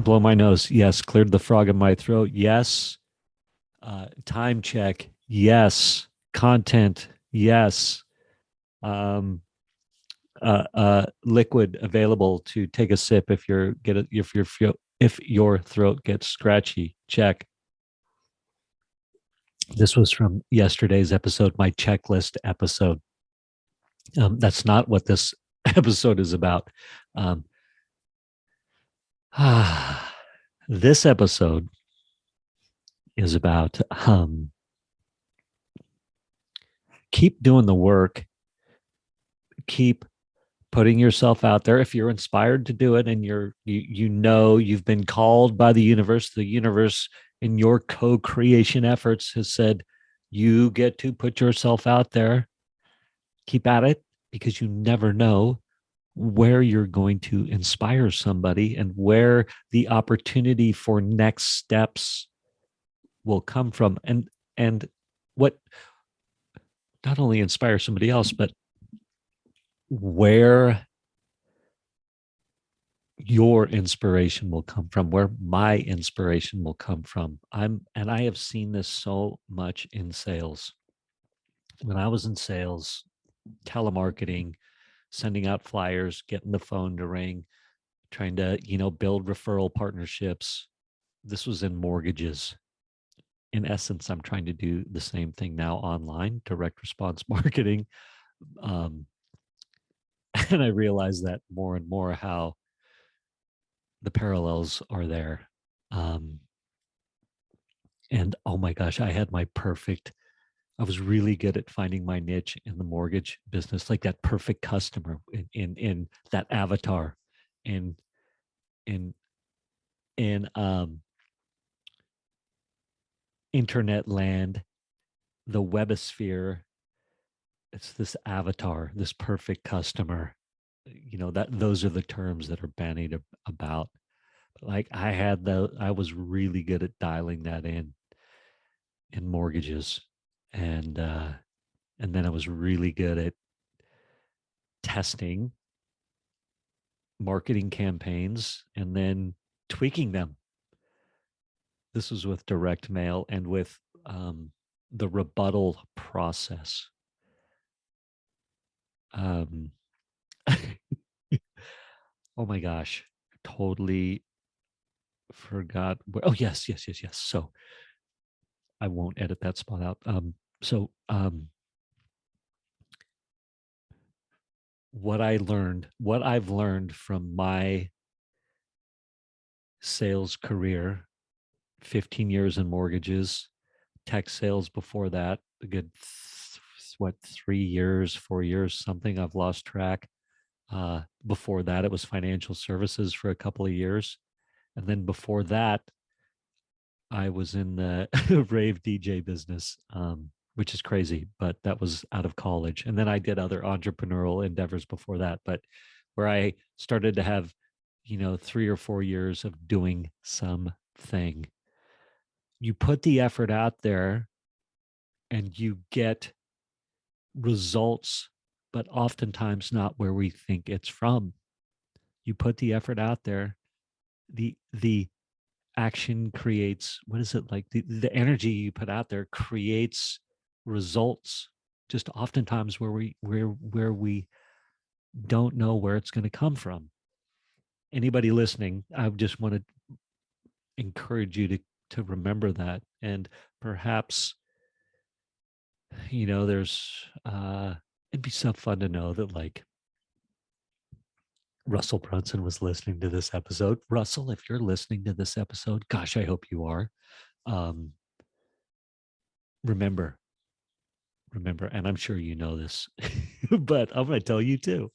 Blow my nose. Yes. Cleared the frog in my throat. Yes. Time check. Yes. Content. Yes. Um, Liquid available to take a sip if if your throat gets scratchy. Check. This was from yesterday's episode, my checklist episode. That's not what this episode is about. Um, this episode is about keep doing the work, keep putting yourself out there. If you're inspired to do it and you know you've been called by the universe in your co-creation efforts has said you get to put yourself out there. Keep at it, because you never know where you're going to inspire somebody and where the opportunity for next steps will come from, and what not only inspire somebody else, but where your inspiration will come from, where my inspiration will come from. I have seen this so much in sales. When I was in sales, telemarketing, sending out flyers, getting the phone to ring, trying to, build referral partnerships. This was in mortgages. In essence, I'm trying to do the same thing now online, direct response marketing. Um, and I realize that more and more how the parallels are there. Um, and oh my gosh, I was really good at finding my niche in the mortgage business, like that perfect customer in that avatar in in in internet land, the webosphere. It's this avatar, this perfect customer. That those are the terms that are bandied about. Like I was really good at dialing that in mortgages, and then I was really good at testing marketing campaigns and then tweaking them. This was with direct mail and with the rebuttal process. Um, oh my gosh, totally forgot. Oh, yes, yes, yes, yes. So I won't edit that spot out. So what I've learned from my sales career, 15 years in mortgages, tech sales before that, a good, 3 years, 4 years, something, I've lost track. Before that, it was financial services for a couple of years. And then before that, I was in the rave DJ business, which is crazy, but that was out of college. And then I did other entrepreneurial endeavors before that, but where I started to have, 3 or 4 years of doing something. You put the effort out there and you get results, but oftentimes not where we think it's from. You put the effort out there, the action creates, what is it, like the energy you put out there creates results, just oftentimes where we don't know where it's going to come from. Anybody listening, I just want to encourage you to remember that. And perhaps, there's it'd be so fun to know that, like, Russell Brunson was listening to this episode. Russell, if you're listening to this episode, gosh, I hope you are. Um, remember, and I'm sure you know this, but I'm going to tell you too,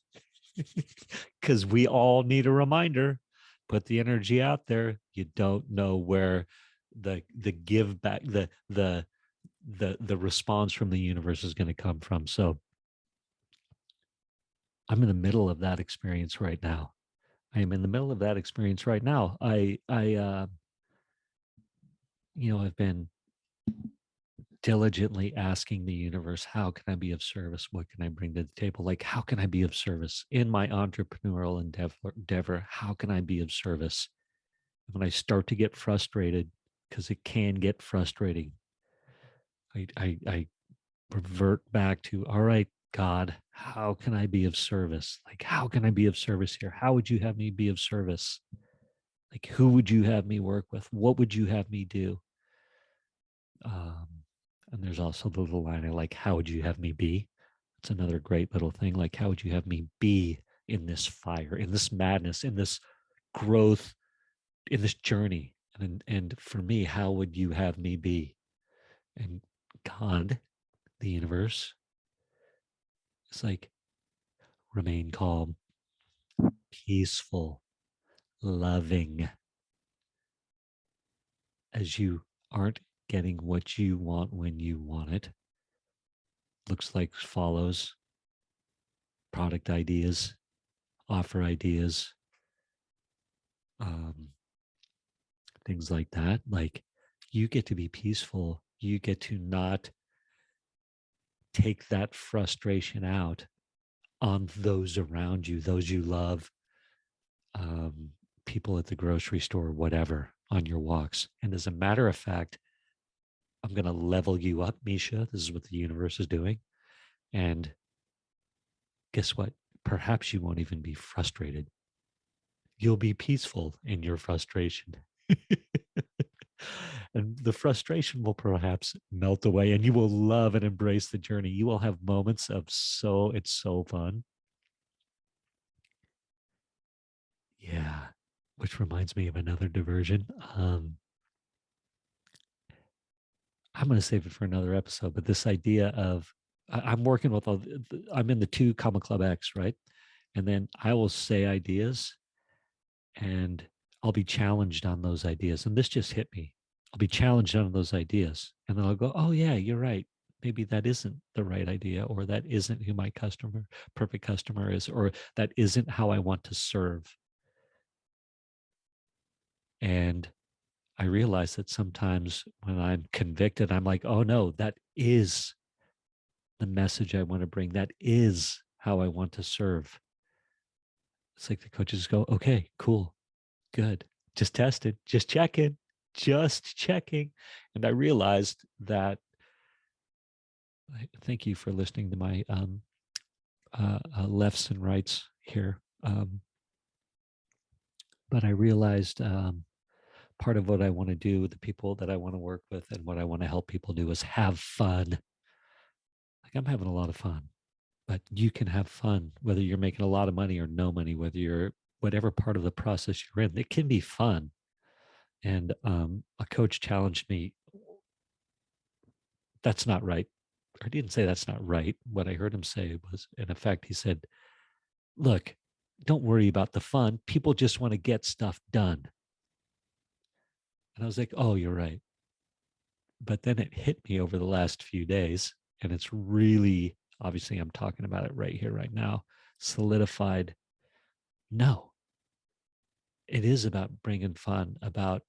because we all need a reminder. Put the energy out there. You don't know where the give back, the response from the universe is going to come from. So I'm in the middle of that experience right now. I am in the middle of that experience right now. I've been diligently asking the universe, how can I be of service? What can I bring to the table? Like, how can I be of service in my entrepreneurial endeavor? How can I be of service? when I start to get frustrated, because it can get frustrating, I revert back to, all right, God, how can I be of service? Like, how can I be of service here? How would you have me be of service? Like, who would you have me work with? What would you have me do? Um, and there's also the little line I like, how would you have me be? It's another great little thing. Like, how would you have me be in this fire, in this madness, in this growth, in this journey? And for me, how would you have me be? And God, the universe, is like, remain calm, peaceful, loving, as you aren't getting what you want when you want it. Looks like follows product ideas, offer ideas, um, things like that. Like, you get to be peaceful. You get to not take that frustration out on those around you, those you love, um, people at the grocery store, whatever, on your walks. And as a matter of fact, I'm going to level you up, Misha. This is what the universe is doing. And guess what? Perhaps you won't even be frustrated. You'll be peaceful in your frustration. And the frustration will perhaps melt away, and you will love and embrace the journey. You will have moments of it's so fun. Yeah. Which reminds me of another diversion. I'm going to save it for another episode, but this idea of I'm working with I'm in the 2 Comma Club X, right? And then I will say ideas and I'll be challenged on those ideas. And this just hit me. I'll be challenged on those ideas. And then I'll go, oh, yeah, you're right. Maybe that isn't the right idea, or that isn't who my perfect customer is, or that isn't how I want to serve. And I realize that sometimes when I'm convicted, I'm like, oh, no, that is the message I want to bring. That is how I want to serve. It's like the coaches go, okay, cool, good. Just tested, just checking, just checking. And I realized that, thank you for listening to my lefts and rights here. But I realized part of what I want to do with the people that I want to work with and what I want to help people do is have fun. Like, I'm having a lot of fun, but you can have fun whether you're making a lot of money or no money, whether you're whatever part of the process you're in. It can be fun. And a coach challenged me, that's not right. Or he didn't say that's not right. What I heard him say was, in effect, he said, look, don't worry about the fun. People just want to get stuff done. And I was like, oh, you're right. But then it hit me over the last few days. And it's really, obviously, I'm talking about it right here, right now, solidified. No, it is about bringing fun, about,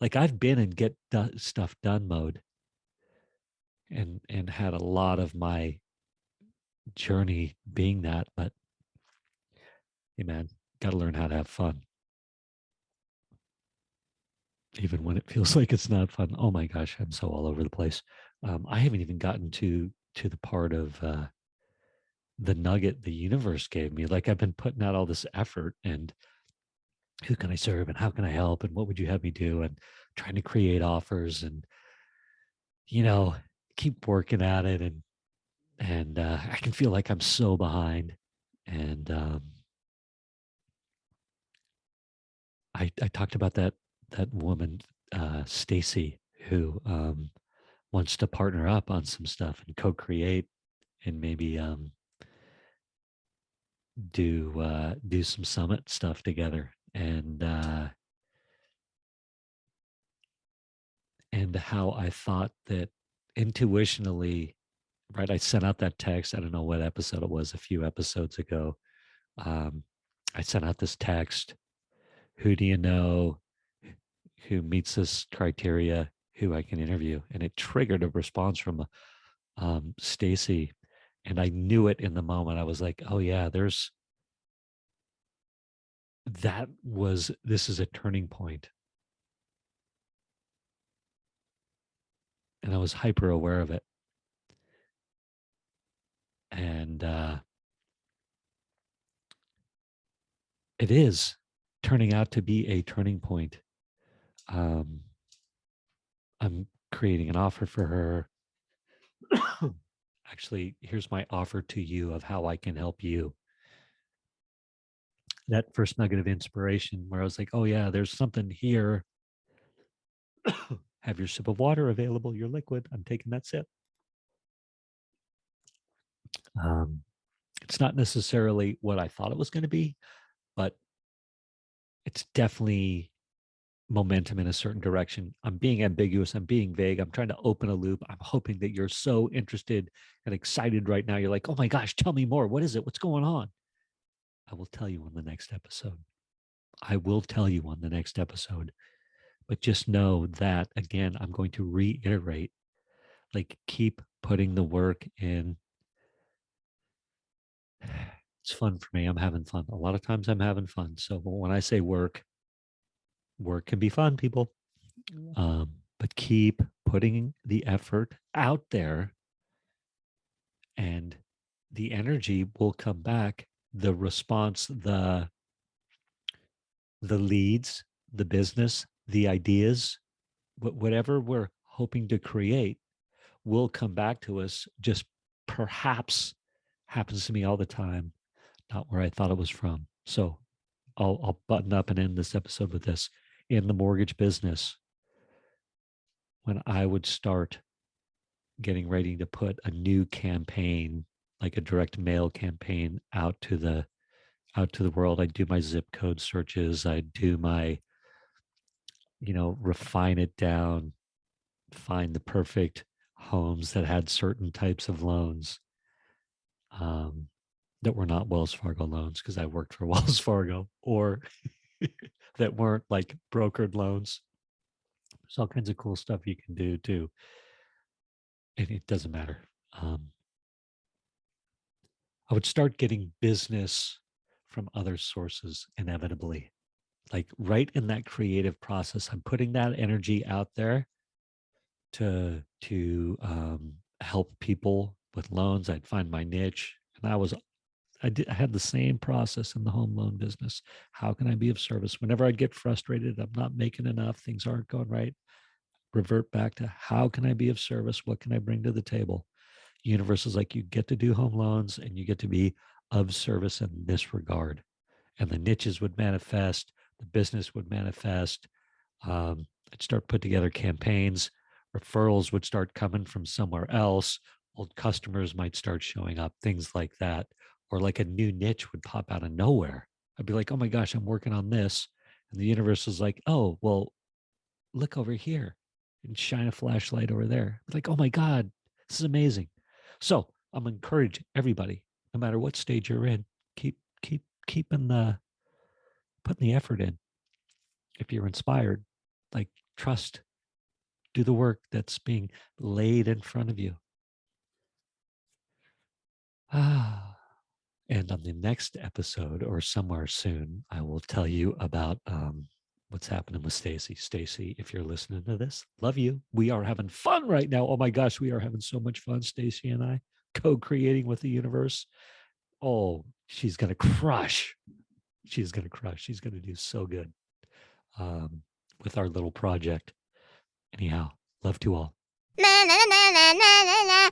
like, I've been in stuff done mode and had a lot of my journey being that. But hey, man, got to learn how to have fun, even when it feels like it's not fun. Oh my gosh, I'm so all over the place. I haven't even gotten to the part of the nugget the universe gave me. Like, I've been putting out all this effort, and who can I serve, and how can I help, and what would you have me do, and trying to create offers, and you know, keep working at it, and I can feel like I'm so behind, and I talked about that woman, Stacy, who wants to partner up on some stuff and co-create, and maybe do some summit stuff together, and how I thought that intuitionally, right? I sent out that text. I don't know what episode it was, a few episodes ago. Um, I sent out this text. Who do you know who meets this criteria, who I can interview? And it triggered a response from Stacy. And I knew it in the moment. I was like, oh yeah, this is a turning point. and I was hyper aware of it. And it is turning out to be a turning point. Um, I'm creating an offer for her. Actually, here's my offer to you of how I can help you. That first nugget of inspiration where I was like, oh, yeah, there's something here. Have your sip of water available, your liquid. I'm taking that sip. Um, it's not necessarily what I thought it was going to be, but it's definitely momentum in a certain direction. I'm being ambiguous. I'm being vague. I'm trying to open a loop. I'm hoping that you're so interested and excited right now. You're like, oh my gosh, tell me more. What is it? What's going on? I will tell you on the next episode. I will tell you on the next episode. But just know that, again, I'm going to reiterate, like, keep putting the work in. It's fun for me. I'm having fun. A lot of times I'm having fun. So when I say work, work can be fun, people. But keep putting the effort out there, and the energy will come back. The response, the leads, the business, the ideas, whatever we're hoping to create will come back to us. Just perhaps happens to me all the time, not where I thought it was from. So I'll button up and end this episode with this. In the mortgage business, when I would start getting ready to put a new campaign, like a direct mail campaign, out to the world, I'd do my zip code searches. I'd do my, refine it down, find the perfect homes that had certain types of loans, um, that were not Wells Fargo loans, because I worked for Wells Fargo, or that weren't like brokered loans. There's all kinds of cool stuff you can do too. And it doesn't matter. I would start getting business from other sources inevitably. Like right in that creative process, I'm putting that energy out there to help people with loans. I'd find my niche, and I had the same process in the home loan business. How can I be of service? Whenever I'd get frustrated, I'm not making enough, things aren't going right. Revert back to how can I be of service? What can I bring to the table? Universe is like, you get to do home loans and you get to be of service in this regard. And the niches would manifest, the business would manifest. I'd start put together campaigns. Referrals would start coming from somewhere else. Old customers might start showing up, things like that. Or like a new niche would pop out of nowhere. I'd be like, oh my gosh, I'm working on this. And the universe is like, oh, well, look over here and shine a flashlight over there. Like, oh my God, this is amazing. So I'm encourage everybody, no matter what stage you're in, keeping the putting the effort in. If you're inspired, like, trust, do the work that's being laid in front of you. And on the next episode or somewhere soon, I will tell you about what's happening with Stacy. Stacy, if you're listening to this, love you. We are having fun right now. Oh my gosh, we are having so much fun, Stacy and I, co-creating with the universe. Oh, she's gonna crush. She's gonna crush. She's gonna do so good with our little project. Anyhow, love to all. Na na na na na na na.